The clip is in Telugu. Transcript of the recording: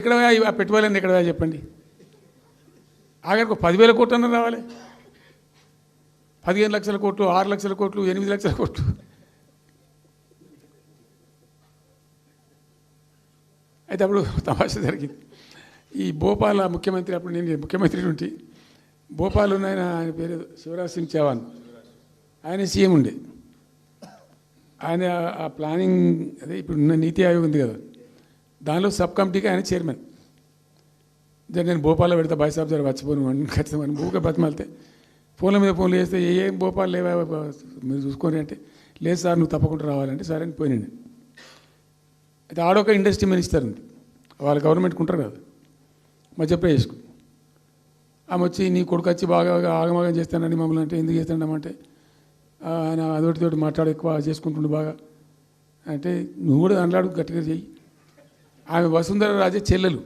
ఇక్కడ ఆ పెట్టుబడులన్నీ ఎక్కడ చెప్పండి. ఆఖరికి 10,000 కోట్లు అన్న రావాలి. 15 లక్షల కోట్లు, 6 లక్షల కోట్లు, 8 లక్షల కోట్లు. అయితే అప్పుడు తమాషా జరిగింది. ఈ భోపాల్ ముఖ్యమంత్రి, అప్పుడు నేను ముఖ్యమంత్రి నుండి భోపాల్ ఉన్న ఆయన పేరు శివరాజ్ సింగ్ చౌహాన్, ఆయన సీఎం ఉండే. ఆయన ఆ ప్లానింగ్ అదే ఇప్పుడు నీతి ఆయోగ్ ఉంది కదా, దానిలో సబ్ కమిటీకి ఆయన చైర్మన్. నేను భోపాల్లో పెడతా బాయ్సాబ్ జర వచ్చిపోను ఖచ్చితంగా ఊరికే బతిమాలితే ఫోన్ల మీద ఫోన్లు చేస్తే ఏం భోపాల్ లేవా మీరు చూసుకొని అంటే, లేదు సార్ నువ్వు తప్పకుండా రావాలంటే సరే అని పోయినండి. అయితే ఆడొక ఇండస్ట్రీ మినిస్టర్ ఉంది, వాళ్ళ గవర్నమెంట్కి ఉంటారు కదా మధ్యప్రదేశ్కు. ఆమె వచ్చి నీ కొడుకు వచ్చి బాగా ఆగమాగం చేస్తానని మమ్మల్ని అంటే ఎందుకు చేస్తాడమంటే ఆయన అదొకటితోటి మాట్లాడు ఎక్కువ చేసుకుంటుండు బాగా అంటే, నువ్వు కూడా అనలాడు గట్టిగా చెయ్యి. ఆమె వసుంధర రాజే చెల్లెలు.